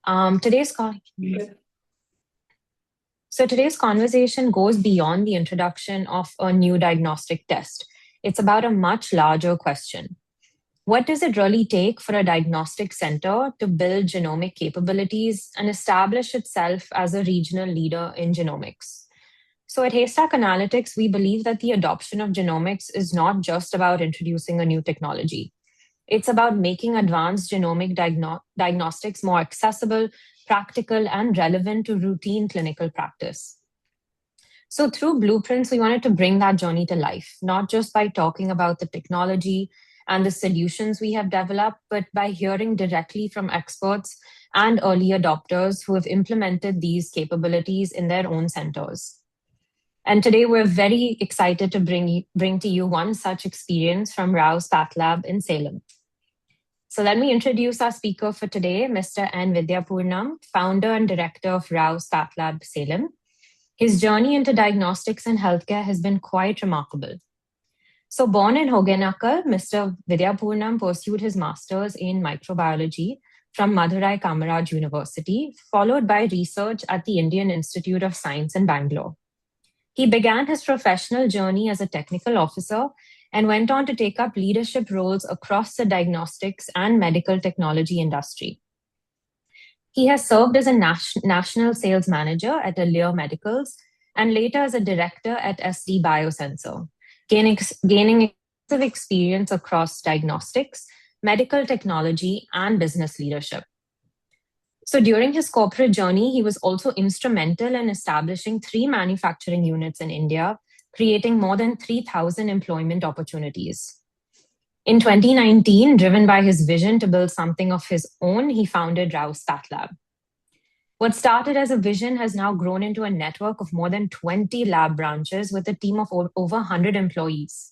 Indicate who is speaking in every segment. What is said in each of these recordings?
Speaker 1: Um, today's con- today's conversation goes beyond the introduction of a new diagnostic test. It's about a much larger question. What does it really take for a diagnostic center to build genomic capabilities and establish itself as a regional leader in genomics? So at Haystack Analytics, we believe that the adoption of genomics is not just about introducing a new technology. It's about making advanced genomic diagnostics more accessible, practical, and relevant to routine clinical practice. So, through Blueprints, we wanted to bring that journey to life, not just by talking about the technology and the solutions we have developed, but by hearing directly from experts and early adopters who have implemented these capabilities in their own centers. And today we're very excited to bring to you one such experience from Rao's Path Lab in Salem. So let me introduce our speaker for today, Mr. N. Vidyapooram, founder and director of Rao's Path Lab Salem. His journey into diagnostics and healthcare has been quite remarkable. So born in Hogenakkal, Mr. Vidyapooram pursued his master's in microbiology from Madurai Kamaraj University, followed by research at the Indian Institute of Science in Bangalore. He began his professional journey as a technical officer and went on to take up leadership roles across the diagnostics and medical technology industry. He has served as a national sales manager at Alere Medicals and later as a director at SD Biosensor, gaining extensive experience across diagnostics, medical technology, and business leadership. So during his corporate journey, he was also instrumental in establishing 3 manufacturing units in India, creating more than 3,000 employment opportunities. In 2019, driven by his vision to build something of his own, he founded Rao's Path Lab. What started as a vision has now grown into a network of more than 20 lab branches with a team of over 100 employees.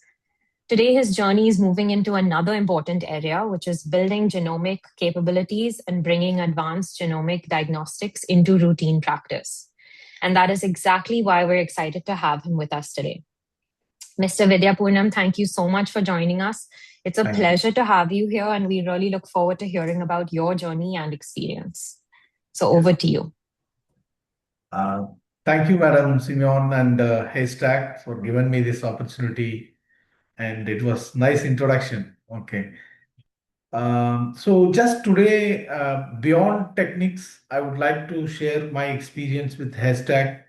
Speaker 1: Today, his journey is moving into another important area, which is building genomic capabilities and bringing advanced genomic diagnostics into routine practice. And that is exactly why we're excited to have him with us today. Mr. Vidyapooram, thank you so much for joining us. It's a
Speaker 2: Thank you.
Speaker 1: pleasure to have you here, and we really look forward to hearing about your journey and experience. So over to you.
Speaker 2: Thank you, Madam Simeon and Haystack, for giving me this opportunity. And it was nice introduction. Okay. So just today, beyond techniques, I would like to share my experience with Haystack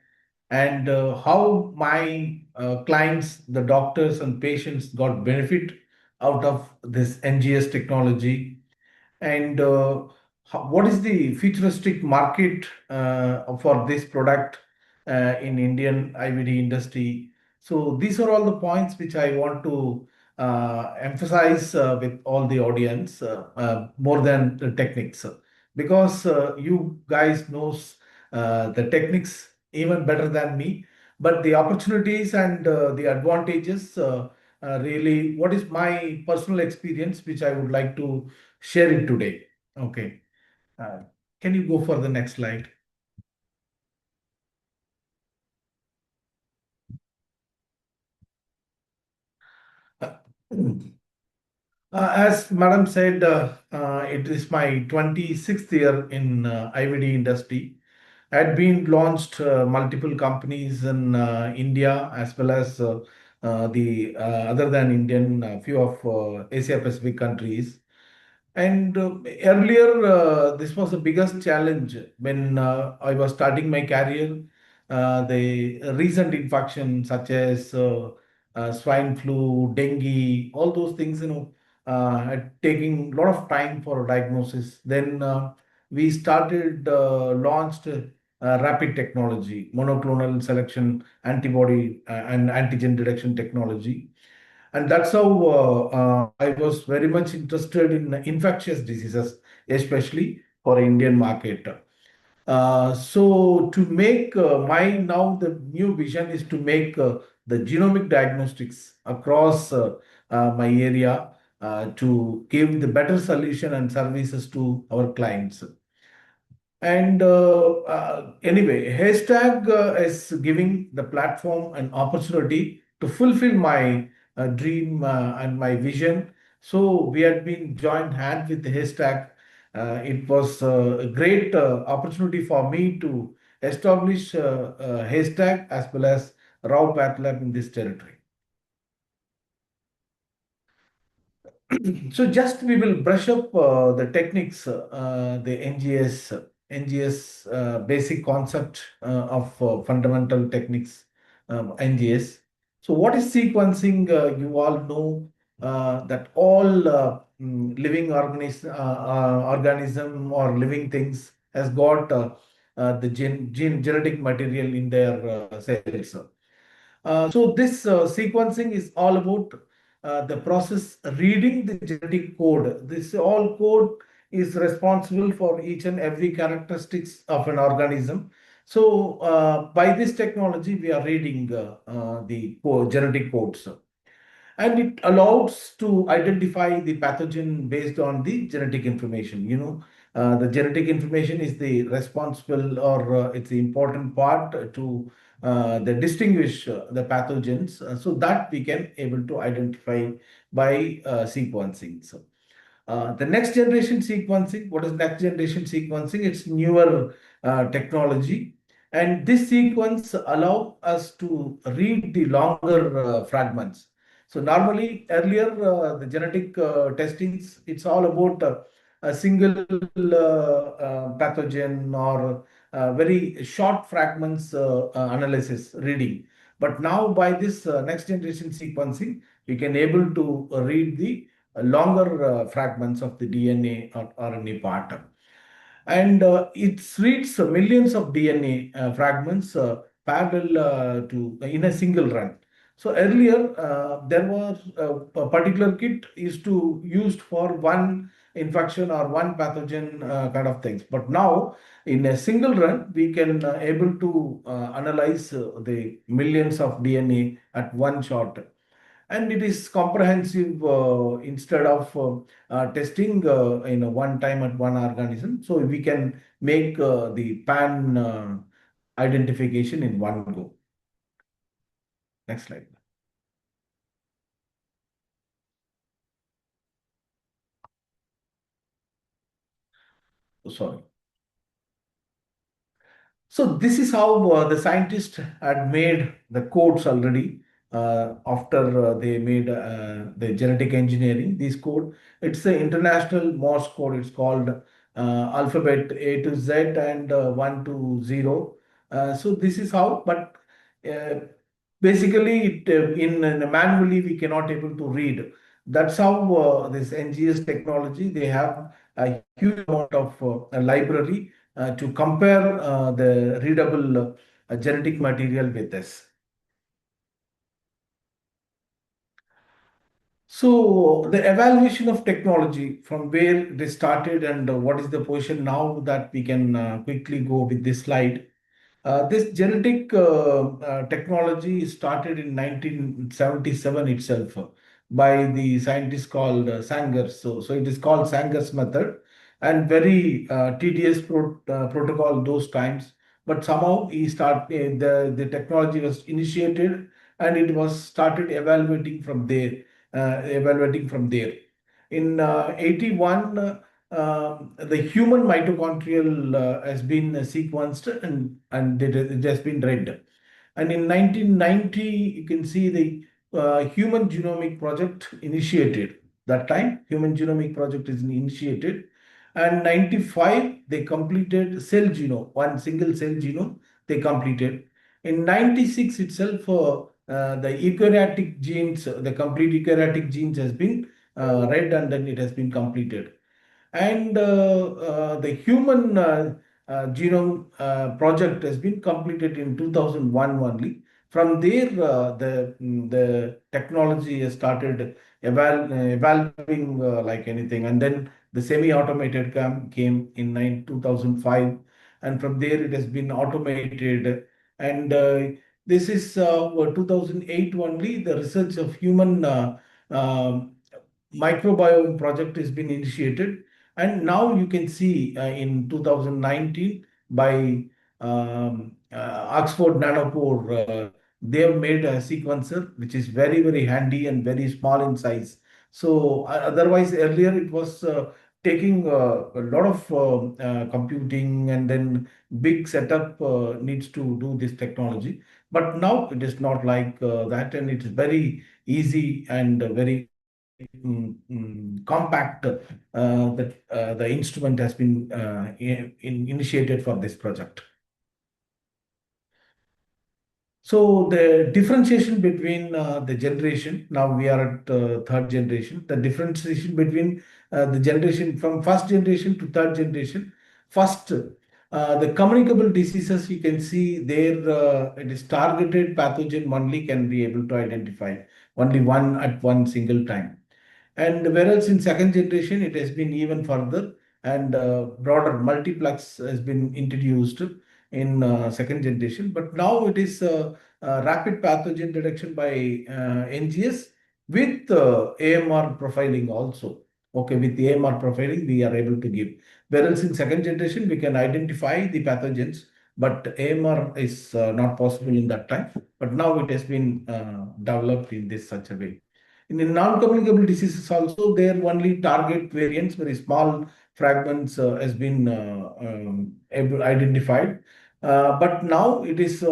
Speaker 2: and how my clients, the doctors and patients got benefit out of this NGS technology and what is the futuristic market for this product in Indian IVD industry. So these are all the points which I want to emphasize with all the audience more than the techniques because you guys knows the techniques even better than me, but the opportunities and the advantages really what is my personal experience which I would like to share it today. Okay. Uh, can you go for the next slide? Uh, as Madam said, it is my 26th year in IVD industry. I had been launched multiple companies in India as well as the other than Indian, few of Asia Pacific countries. And earlier, this was the biggest challenge when I was starting my career. The recent infections such as swine flu, dengue, all those things, had taking a lot of time for diagnosis. Then we started launched rapid technology, monoclonal selection, antibody and antigen detection technology, and that's how I was very much interested in infectious diseases, especially for Indian market. So to make my now the new vision is to make the genomic diagnostics across my area to give the better solution and services to our clients. And anyway, Hashtag is giving the platform an opportunity to fulfill my dream and my vision. So we had been joined hand with the Hashtag It was a great opportunity for me to establish haystack as well as raw path lab in this territory. So just we will brush up the techniques, the NGS basic concept of fundamental techniques, NGS. So what is sequencing? You all know that all living organism or living things has got the genetic material in their cells. So this sequencing is all about the process reading the genetic code. This all code is responsible for each and every characteristics of an organism. So by this technology, we are reading the genetic codes, and it allows to identify the pathogen based on the genetic information. The genetic information is the responsible, or it's the important part to the distinguish the pathogens, so that we can able to identify by sequencing. So the next generation sequencing, what is next generation sequencing? It's newer technology. And this sequence allow us to read the longer fragments. So normally earlier the genetic testings, it's all about a single pathogen or very short fragments analysis reading. But now by this next generation sequencing, we can able to read the longer fragments of the DNA or RNA part. And it reads millions of DNA fragments parallel to in a single run. So earlier there was a particular kit is to used for one infection or one pathogen kind of things. But now in a single run we can able to analyze the millions of DNA at one shot, and it is comprehensive instead of testing in a one time at one organism. So we can make the pan identification in one go. Next slide. Oh, sorry. So this is how the scientists had made the codes already after they made the genetic engineering. This code, it's the international Morse code. It's called alphabet A to Z and 1 to 0. So this is how, but uh, basically in manually we cannot able to read. That's how this NGS technology, they have a huge amount of a library to compare the readable genetic material with this. So the evaluation of technology from where they started and what is the position now, that we can quickly go with this slide. This genetic technology started in 1977 itself by the scientist called Sanger. So it is called Sanger's method, and very tedious protocol those times. But somehow the technology was initiated, and it was started evaluating from there. In 81. The human mitochondrial has been sequenced, and it has been read. And in 1990, you can see the Human Genomic Project initiated. That time, Human Genomic Project is initiated. And 95, they completed cell genome, one single cell genome they completed. In 96 itself, the eukaryotic genes, the complete eukaryotic genes has been read, and then it has been completed. And the human genome project has been completed in 2001 only. From there, the technology has started evolving like anything. And then the semi-automated came in 2005. And from there, it has been automated. And this is 2008 only, the research of human microbiome project has been initiated. And now you can see in 2019 by Oxford Nanopore, they have made a sequencer which is very, very handy and very small in size. So otherwise earlier it was taking a lot of computing, and then big setup needs to do this technology. But now it is not like that, and it is very easy and very compact that the instrument has been initiated for this project. So the differentiation between the generation, now we are at third generation, the differentiation between the generation from first generation to third generation. First, the communicable diseases, you can see there, it is targeted pathogen only can be able to identify, only one at one single time. And whereas in second generation, it has been even further, and broader multiplex has been introduced in second generation. But now it is rapid pathogen detection by NGS with AMR profiling also. Okay, with the AMR profiling, we are able to give. Whereas in second generation, we can identify the pathogens, but AMR is not possible in that time. But now it has been developed in this such a way. In the non-communicable diseases also, their only target variants, very small fragments, has been identified. But now it is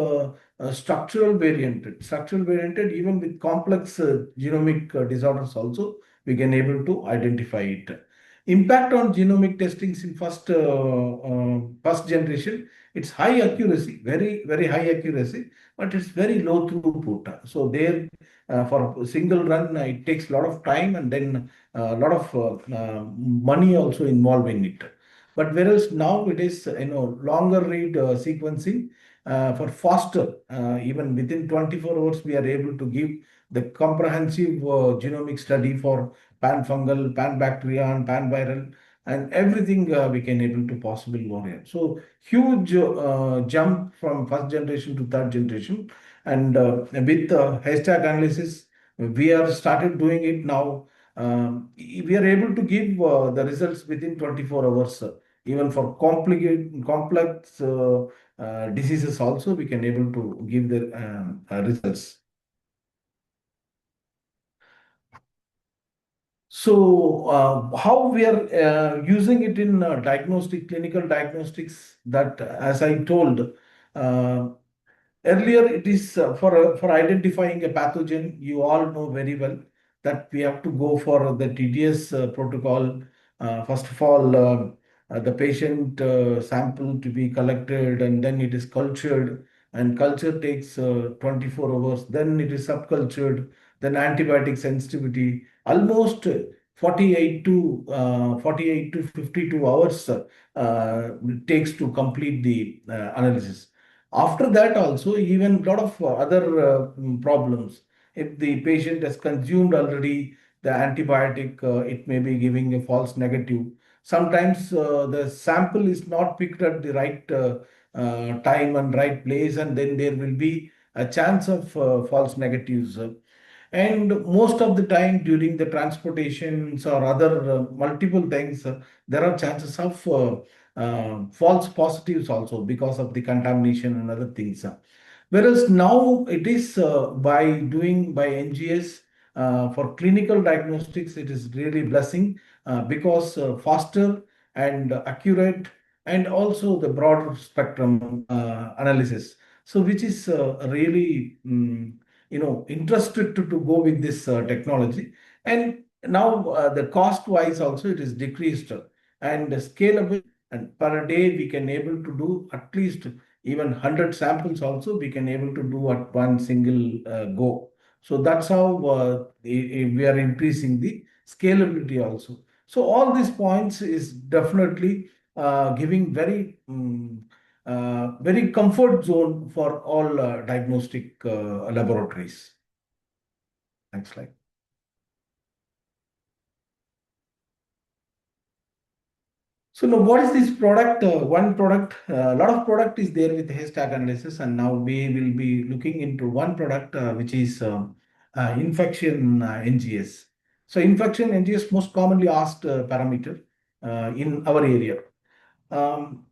Speaker 2: structural varianted. Structural varianted, even with complex genomic disorders also, we can able to identify it. Impact on genomic testings in first generation, it's high accuracy, very high accuracy, but it's very low throughput. So there, for a single run, it takes a lot of time, and then a lot of money also involved in it. But whereas now it is longer read sequencing for faster, even within 24 hours, we are able to give the comprehensive genomic study for pan fungal, pan bacterial, pan viral, and everything we can able to possible over here. So huge jump from first generation to third generation, and with haystack analysis, we are started doing it now. We are able to give the results within 24 hours. Even for complicated, complex diseases also, we can able to give the results. So, how we are using it in clinical diagnostics, that, as I told, uh, earlier, it is for identifying a pathogen. You all know very well that we have to go for the TDS protocol. First of all, the patient sample to be collected, and then it is cultured, and culture takes 24 hours. Then it is subcultured. Then antibiotic sensitivity, almost 48 to 52 hours it takes to complete the analysis. After that, also, even a lot of other problems. If the patient has consumed already the antibiotic, it may be giving a false negative. Sometimes the sample is not picked at the right time and right place, and then there will be a chance of false negatives. And most of the time during the transportations or other multiple things, there are chances of false positives also because of the contamination and other things. Whereas now it is by doing by NGS for clinical diagnostics, it is really blessing because faster and accurate, and also the broader spectrum analysis. So which is really interested to go with this technology. And now the cost wise also it is decreased, and scalable, and per day we can able to do at least even 100 samples also we can able to do at one single go. So that's how we are increasing the scalability also. So all these points is definitely giving very comfort zone for all diagnostic laboratories. Next slide. So now, what is this product? One product, a lot of product is there with haystack analysis, and now we will be looking into one product which is infection NGS. So infection NGS, most commonly asked parameter in our area. Um,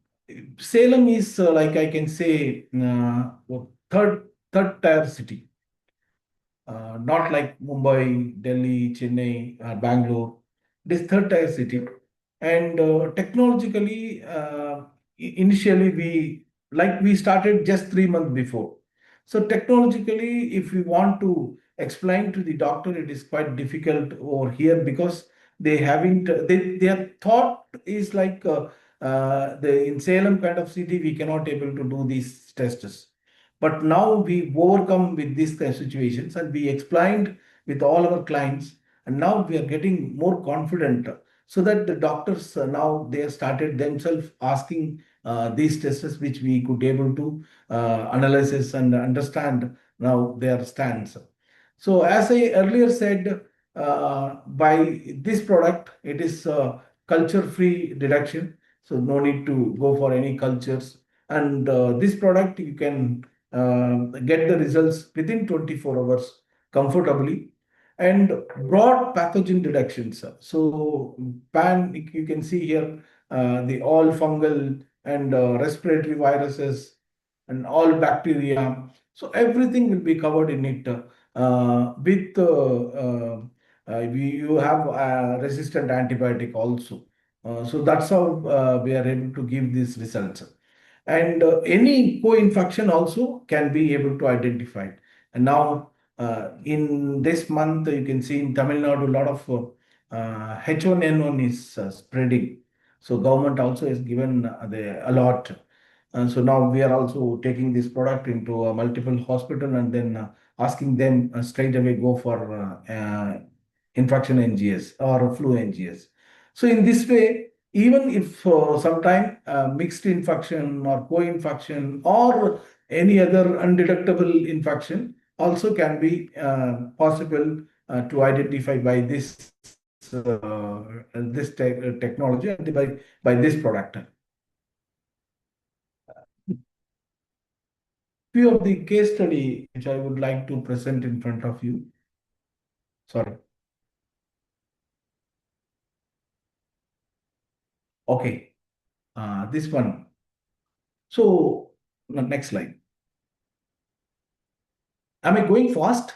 Speaker 2: Salem is like I can say third tier city, not like Mumbai, Delhi, Chennai, Bangalore. It is third tier city. And technologically, initially we started just 3 months before. So technologically, if we want to explain to the doctor, it is quite difficult over here because they haven't their thought is like the in Salem kind of city we cannot able to do these tests. But now we overcome with these kind of situations and we explained with all our clients, and now we are getting more confident, so that the doctors now they have started themselves asking these tests which we could able to analysis and understand now their stance. So as I earlier said, by this product, it is culture-free deduction. So no need to go for any cultures. And this product, you can get the results within 24 hours comfortably. And broad pathogen deductions. So pan, you can see here the all fungal and respiratory viruses and all bacteria. So everything will be covered in it. With you have resistant antibiotic also. So that's how we are able to give these results. And any co-infection also can be able to identify. And now in this month, you can see in Tamil Nadu, a lot of H1N1 is spreading. So government also has given the alert. So now we are also taking this product into a multiple hospital and then asking them straight away go for infection NGS or flu NGS. So in this way, even if sometime mixed infection or co-infection or any other undetectable infection also can be possible to identify by this technology and by this product. Few of the case study which I would like to present in front of you. Sorry. Okay. This one. So next slide. Am I going fast?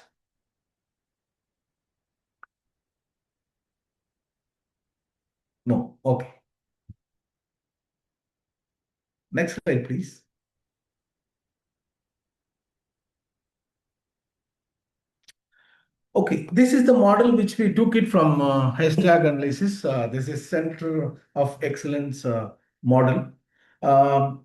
Speaker 2: No. Okay. Next slide, please. Okay, this is the model which we took it from hashtag analysis. This is Center of Excellence model. Um,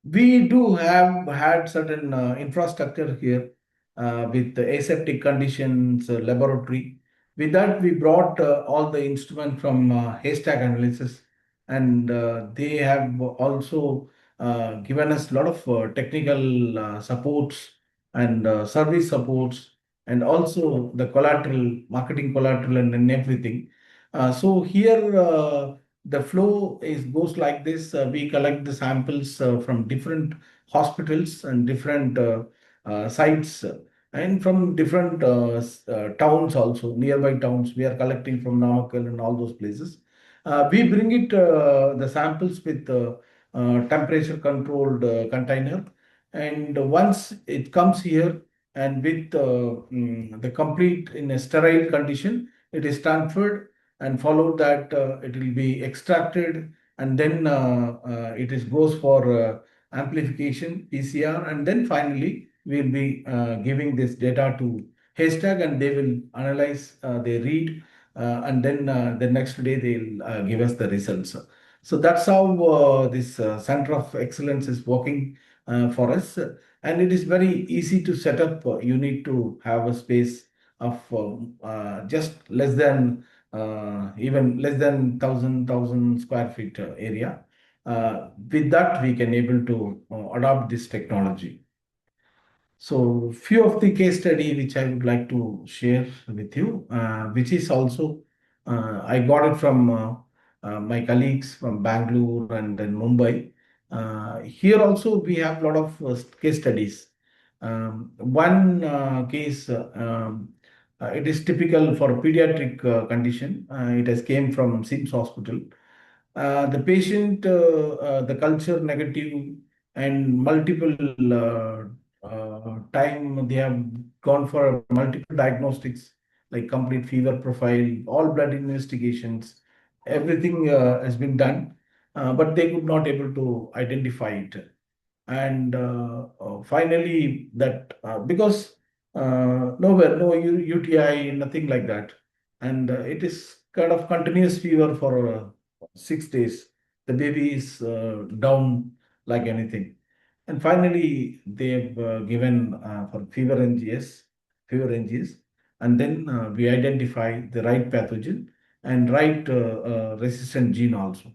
Speaker 2: we do have had certain infrastructure here with the aseptic conditions, laboratory. With that, we brought all the instrument from haystack analysis, and they have also given us a lot of technical supports and service supports, and also the collateral, marketing collateral, and everything. So here the flow is goes like this. We collect the samples from different hospitals and different sites, and from different towns also, nearby towns. We are collecting from Namakkal and all those places. We bring it the samples with temperature controlled container, and once it comes here and with the complete in a sterile condition, it is transferred, and followed that it will be extracted, and then it is goes for amplification PCR, and then finally we will be giving this data to haystack, and they will analyze, they read, and then the next day they'll give us the results. So that's how this center of excellence is working for us, and it is very easy to set up. You need to have a space of just less than even less than thousand square feet area. With that, we can able to adopt this technology. So few of the case study which I would like to share with you, which is also I got it from my colleagues from Bangalore and then Mumbai. Here also we have a lot of case studies. One case, it is typical for a pediatric condition. It has came from SIMS hospital. The patient, the culture negative, and multiple time they have gone for multiple diagnostics like complete fever profile, all blood investigations, everything has been done, but they could not able to identify it. And finally, that because nowhere, no UTI, nothing like that, and it is kind of continuous fever for 6 days. The baby is down like anything, and finally they've given for fever NGS, and then we identify the right pathogen and right resistant gene also.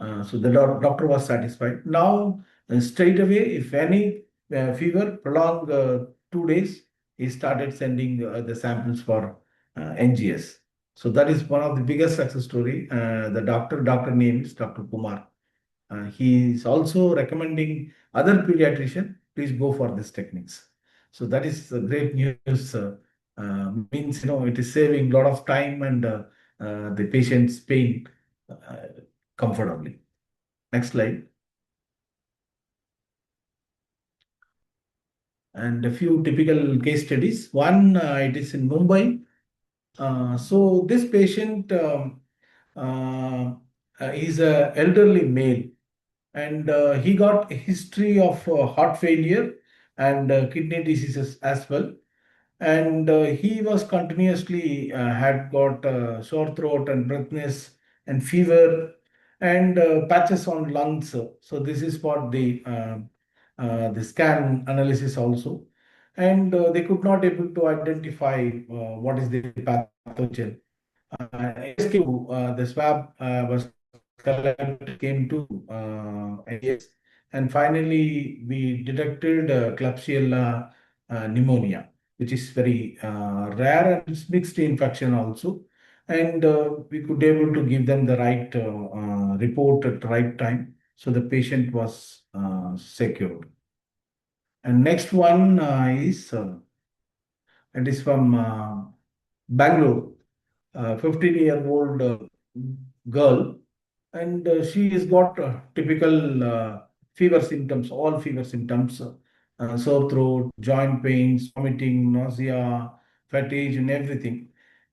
Speaker 2: So the doctor was satisfied. Now, straight away, if any fever prolonged 2 days, he started sending the samples for NGS. So that is one of the biggest success story. Doctor name is Dr. Kumar. He is also recommending other pediatrician, please go for these techniques. So that is great news. Means it is saving a lot of time and the patient's pain comfortably. Next slide. And a few typical case studies. One, it is in Mumbai. So this patient uh, is a elderly male, and he got a history of heart failure and kidney diseases as well. And he was continuously had got sore throat and breathlessness and fever and patches on lungs. So this is what the scan analysis also, and they could not able to identify what is the pathogen. The swab was collected, came to NGS, and finally we detected Klebsiella pneumonia, which is very rare and it's mixed infection also. And we could able to give them the right report at the right time, so the patient was secured. And next one is it is from Bangalore, 15-year-old girl, and she has got typical fever symptoms, all fever symptoms, sore throat, joint pains, vomiting, nausea, fatigue, and everything.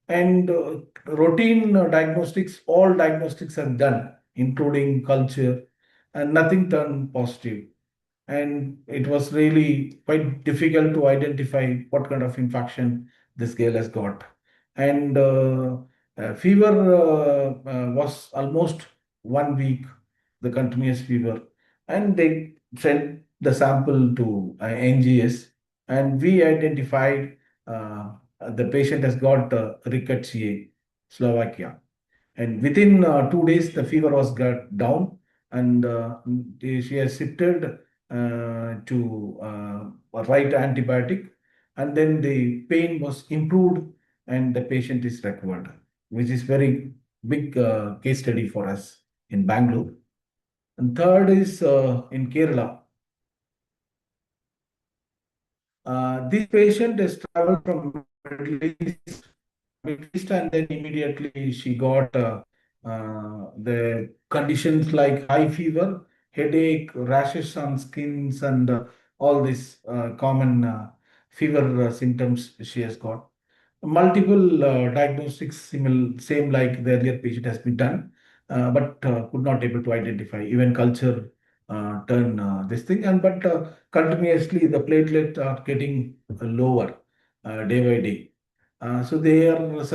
Speaker 2: And routine diagnostics, all diagnostics are done, including culture, and nothing turned positive. And it was really quite difficult to identify what kind of infection this girl has got. And fever was almost 1 week, the continuous fever. And they sent the sample to NGS, and we identified the patient has got rickettsia, Slovakia. And within 2 days, the fever was got down, and she has shifted to a right antibiotic, and then the pain was improved, and the patient is recovered, which is very big case study for us in Bangalore. And third is in Kerala. This patient has traveled from Middle East, and then immediately she got the conditions like high fever, headache, rashes on skins, and all these common fever symptoms she has got. Multiple diagnostics, same like the earlier patient has been done, but could not able to identify. Even culture turn this thing, and but continuously the platelet are getting lower day by day. So they are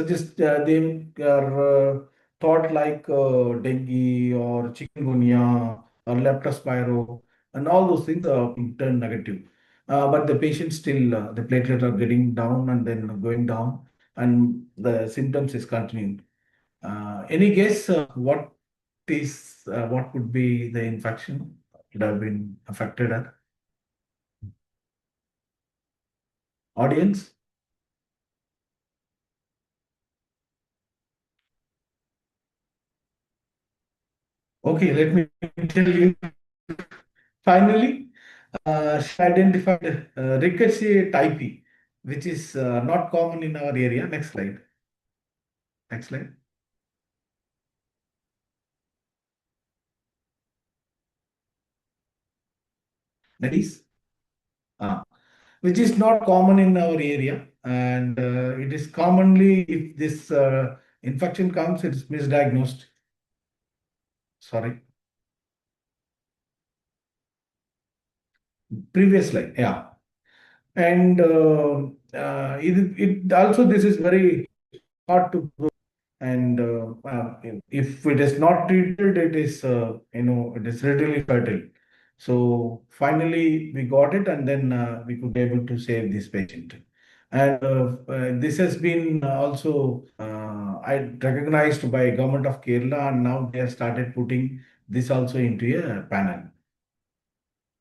Speaker 2: thought like dengue or chikungunya or leptospiro, and all those things turn negative. But the patient still the platelet are getting down and then going down, and the symptoms is continuing. Any guess what could be the infection that have been affected at audience? Okay, let me tell you. Finally, she identified Rickettsia type, which is not common in our area. Next slide. Next slide. That is, uh, which is not common in our area, and it is commonly if this infection comes, it is misdiagnosed, Sorry, previous slide. Yeah. And it also, this is very hard to grow. And if it is not treated, it is, it is readily fertile. So finally we got it, and then we could be able to save this patient. And this has been also I recognized by government of Kerala, and now they have started putting this also into a panel.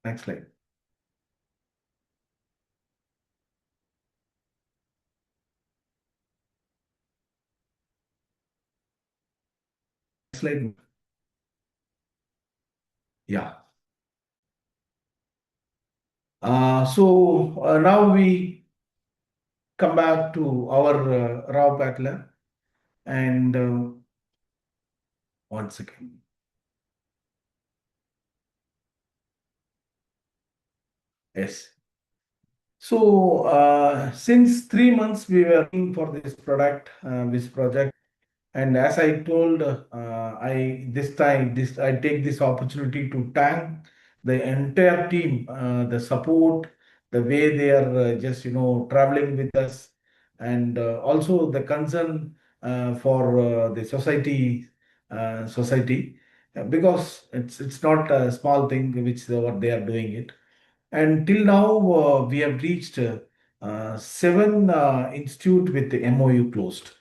Speaker 2: Next slide. Next slide. Yeah. So now we come back to our raw pattern, and one second. Yes. So since 3 months we were looking for this project. And as I told, I this time this I take this opportunity to thank the entire team, the support, the way they are just traveling with us, and also the concern for the society, because it's not a small thing which what they are doing it. And till now, we have reached seven institute with the MOU closed.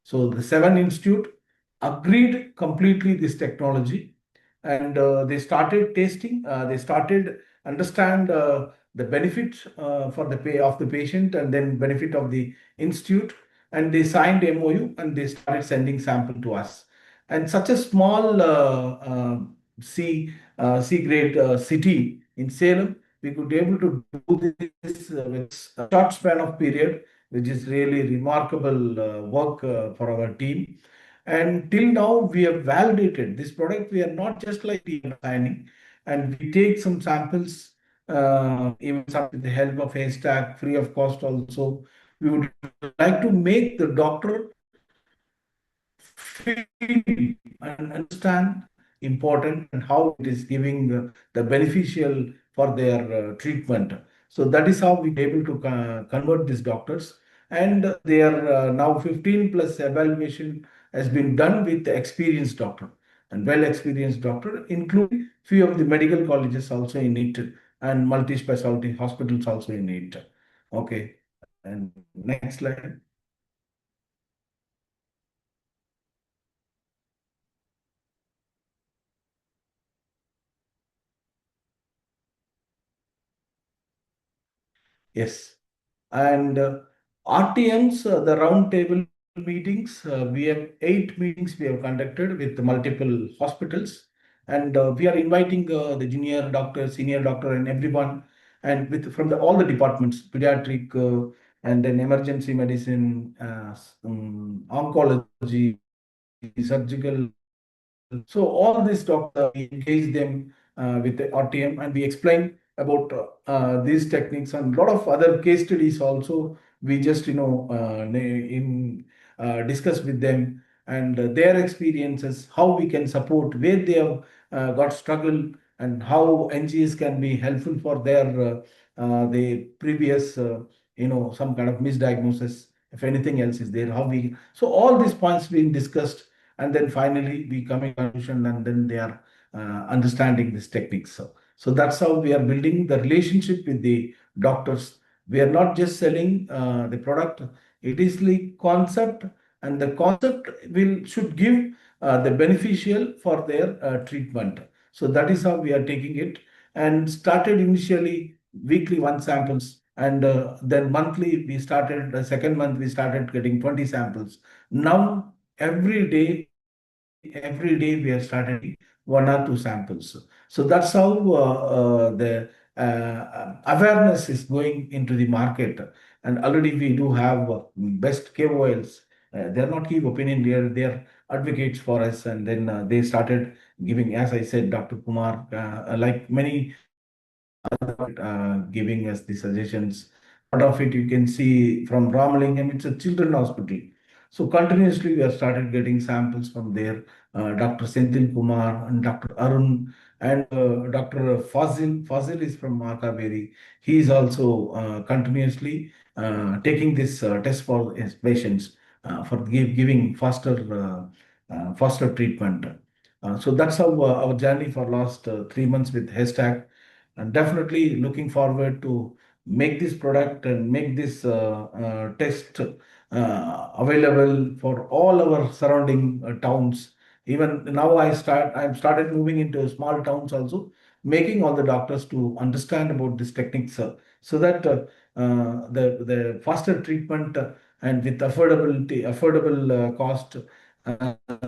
Speaker 2: So the seven institute agreed completely this technology, and they started testing. They started understand the benefit for the pay of the patient, and then benefit of the institute, and they signed MOU, and they started sending sample to us. And such a small C grade city in Salem, we could be able to do this with a short span of period, which is really remarkable work for our team. And till now, we have validated this product. We are not just like signing, and we take some samples, even some with the help of Haystack, free of cost also. We would like to make the doctor feel and understand important and how it is giving the beneficial for their treatment. So that is how we are able to convert these doctors. And they are now 15 plus evaluation has been done with the experienced doctor and well experienced doctor, including few of the medical colleges also in it, and multi-specialty hospitals also in it. Okay. And next slide. Yes. And RTMs, the roundtable meetings, we have 8 meetings we have conducted with multiple hospitals. And we are inviting the junior doctor, senior doctor, and everyone, and with from all the departments, pediatric, and then emergency medicine, oncology, surgical. So all these doctors, we engage them with the RTM, and we explain about these techniques, and a lot of other case studies also. We just discuss with them, and their experiences, how we can support, where they have got struggle, and how NGS can be helpful for their the previous some kind of misdiagnosis, if anything else is there, how we. So all these points being discussed, and then finally we come in conclusion, and then they are understanding these techniques. So that's how we are building the relationship with the doctors. We are not just selling the product, it is the concept, and the concept will should give the beneficial for their treatment. So that is how we are taking it, and started initially weekly one samples, and then monthly we started, the second month we started getting 20 samples. Now every day we have started one or two samples. So that's how the awareness is going into the market. And already we do have best KOLs. They're not key opinion leader, they're advocates for us. And then they started giving, as I said, Dr. Kumar, like many giving us the suggestions. Part of it you can see from Ramalingam, it's a children hospital. So continuously we have started getting samples from there. Dr. Senthil Kumar and Dr. Arun and Dr. Fazil. Fazil is from Makaveri. He is also continuously taking this test for his patients for giving faster treatment. So that's how our journey for last 3 months with Haystack, and definitely looking forward to make this product and make this test available for all our surrounding towns. Even now, I've started moving into small towns also, making all the doctors to understand about these techniques, so that the faster treatment and with affordable cost,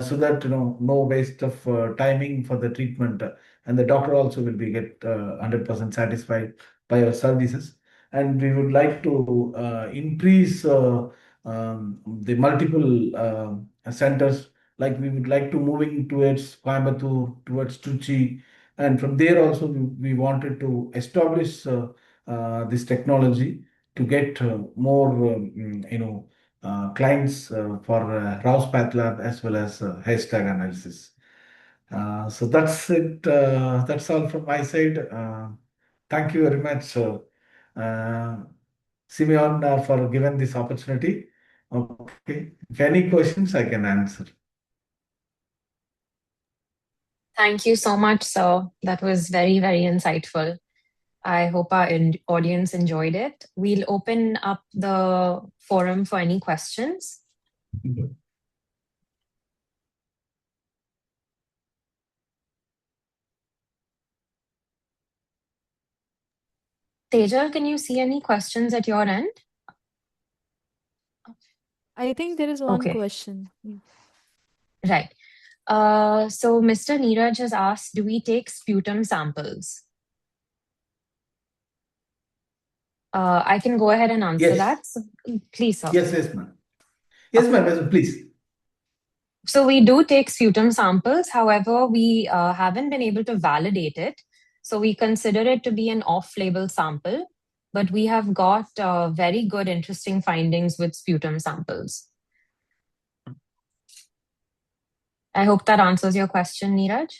Speaker 2: so that no waste of timing for the treatment, and the doctor also will be get 100% satisfied by our services. And we would like to increase the multiple centers. Like we would like to moving towards Coimbatore, towards Trichy, and from there also we wanted to establish this technology to get more clients for Rouse Path Lab as well as hashtag analysis. So that's it. That's all from my side. Thank you very much, uh, Simeon, for giving this opportunity. Okay. If any questions, I can answer.
Speaker 1: Thank you so much, sir. That was very, very insightful. I hope our audience enjoyed it. We'll open up the forum for any questions. Tejal, can you see any questions at your end?
Speaker 3: I think there is one
Speaker 1: Okay,
Speaker 3: question.
Speaker 1: right. So Mr. Neeraj has asked, do we take sputum samples? I can go ahead and answer
Speaker 2: Yes.
Speaker 1: that. So, please, sir.
Speaker 2: Yes, ma'am. Yes,
Speaker 1: Okay.
Speaker 2: ma'am. Yes, please.
Speaker 1: So we do take sputum samples. However, we haven't been able to validate it. So we consider it to be an off-label sample, but we have got very good, interesting findings with sputum samples. I hope that answers your question, Neeraj.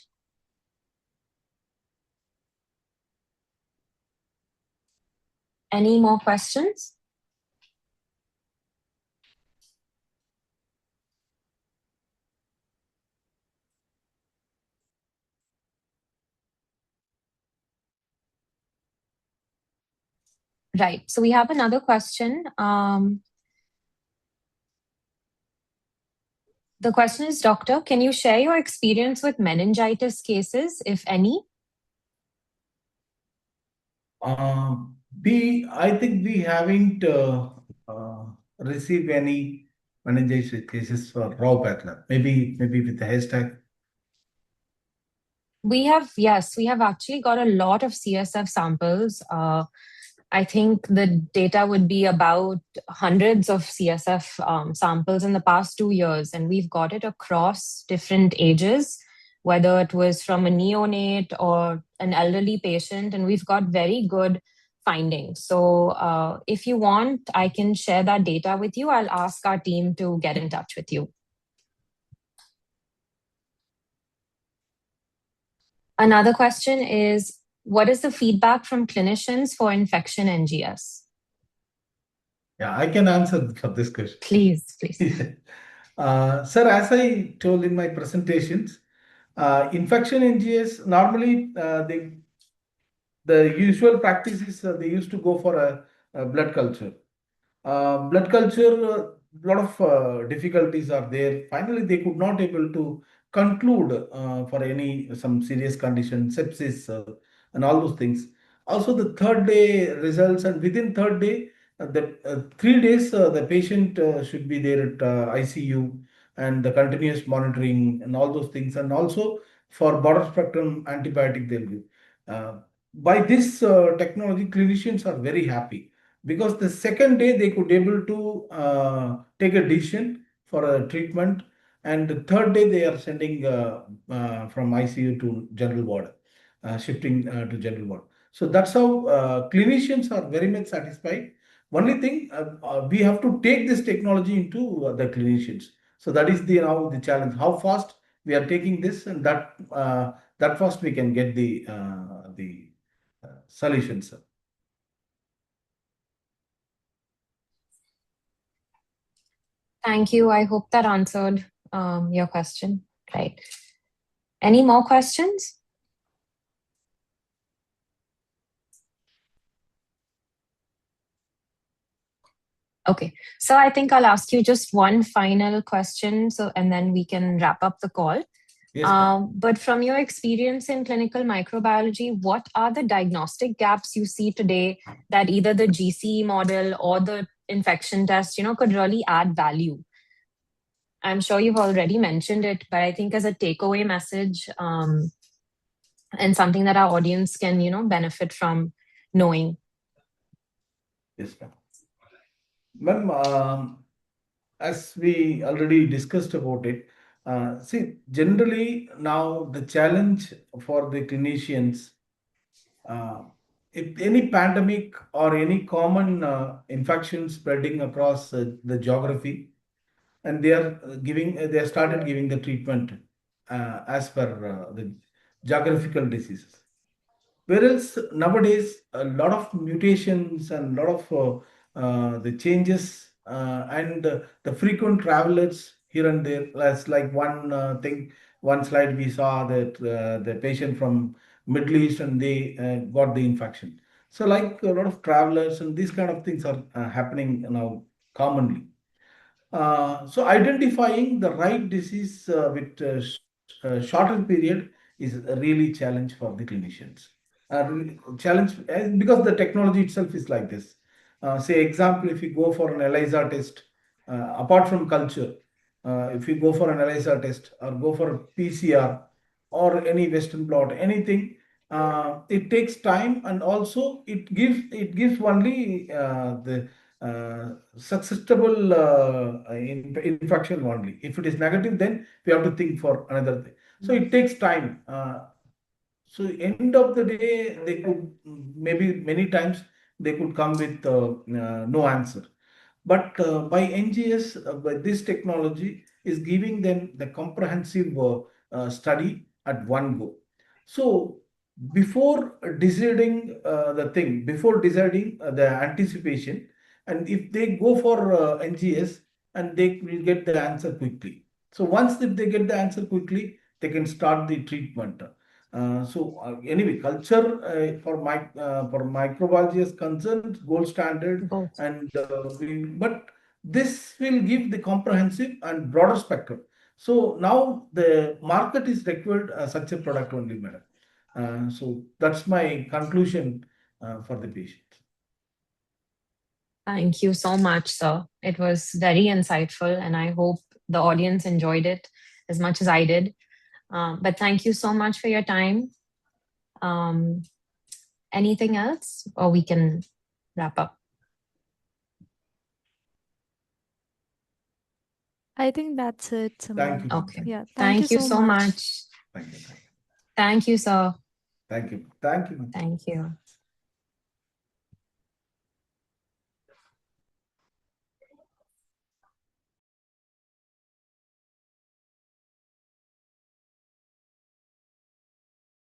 Speaker 1: Any more questions? Right. So we have another question. The question is, Doctor, can you share your experience with meningitis cases, if any?
Speaker 2: I think we haven't received any meningitis cases for raw path lab. Maybe with the hashtag.
Speaker 1: Yes, we have actually got a lot of CSF samples. I think the data would be about hundreds of CSF samples in the past 2 years, and we've got it across different ages, whether it was from a neonate or an elderly patient, and we've got very good findings. So, if you want, I can share that data with you. I'll ask our team to get in touch with you. Another question is, what is the feedback from clinicians for infection NGS?
Speaker 2: Yeah, I can answer for this question.
Speaker 1: Please.
Speaker 2: Sir, as I told in my presentations, infection NGS normally the usual practice is they used to go for a blood culture. Blood culture, a lot of difficulties are there. Finally, they could not able to conclude for any some serious condition, sepsis, and all those things. Also, the third day results, and within third day, the 3 days, the patient should be there at ICU, and the continuous monitoring and all those things, and also for broader spectrum antibiotic they'll give. Uh, by this technology, clinicians are very happy because the second day they could able to take a decision for a treatment, and the third day they are sending from ICU to general ward, shifting to general ward. So that's how clinicians are very much satisfied. Only thing, we have to take this technology into the clinicians. So that is now the challenge. How fast we are taking this, and that fast we can get the solutions.
Speaker 1: Thank you. I hope that answered your question. Right. Any more questions? Okay, so I think I'll ask you just one final question, and then we can wrap up the call.
Speaker 2: Yes,
Speaker 1: but from your experience in clinical microbiology, what are the diagnostic gaps you see today that either the GCE model or the infection test, could really add value? I'm sure you've already mentioned it, but I think as a takeaway message, and something that our audience can, benefit from knowing.
Speaker 2: Yes, ma'am. Ma'am, as we already discussed about it, see, generally now the challenge for the clinicians, uh, if any pandemic or any common infection spreading across the geography, and they have started giving the treatment as per the geographical diseases. Whereas nowadays, a lot of mutations and a lot of the changes and the frequent travelers here and there. That's like one thing. One slide we saw that the patient from Middle East and they got the infection. So like a lot of travelers and these kind of things are happening now commonly. So identifying the right disease with shorter period is a really challenge for the clinicians. Challenge because the technology itself is like this. Say example, if you go for an ELISA test, apart from culture, if you go for an ELISA test or go for a PCR or any Western blot, anything, it takes time, and also it gives only the susceptible infection only. If it is negative, then we have to think for another thing. So it takes time. So end of the day, they could maybe many times they could come with no answer. But by NGS, by this technology, is giving them the comprehensive study at one go. So before deciding before deciding the anticipation, and if they go for NGS, and they will get the answer quickly. So once if they get the answer quickly, they can start the treatment. Anyway, culture for microbiology is concerned, gold standard,
Speaker 1: Both.
Speaker 2: and but this will give the comprehensive and broader spectrum. So now the market is required such a product only, madam. So that's my conclusion for the patient.
Speaker 1: Thank you so much, sir. It was very insightful, and I hope the audience enjoyed it as much as I did. But thank you so much for your time. Anything else, or we can wrap up?
Speaker 3: I think that's it,
Speaker 2: Thank you,
Speaker 3: Samantha.
Speaker 2: ma'am.
Speaker 1: Okay.
Speaker 3: Yeah, thank you
Speaker 1: Thank you
Speaker 3: so
Speaker 1: so
Speaker 3: much.
Speaker 1: much.
Speaker 2: Thank you.
Speaker 1: Thank you, sir.
Speaker 2: Thank you. Thank you, ma'am.
Speaker 1: Thank you.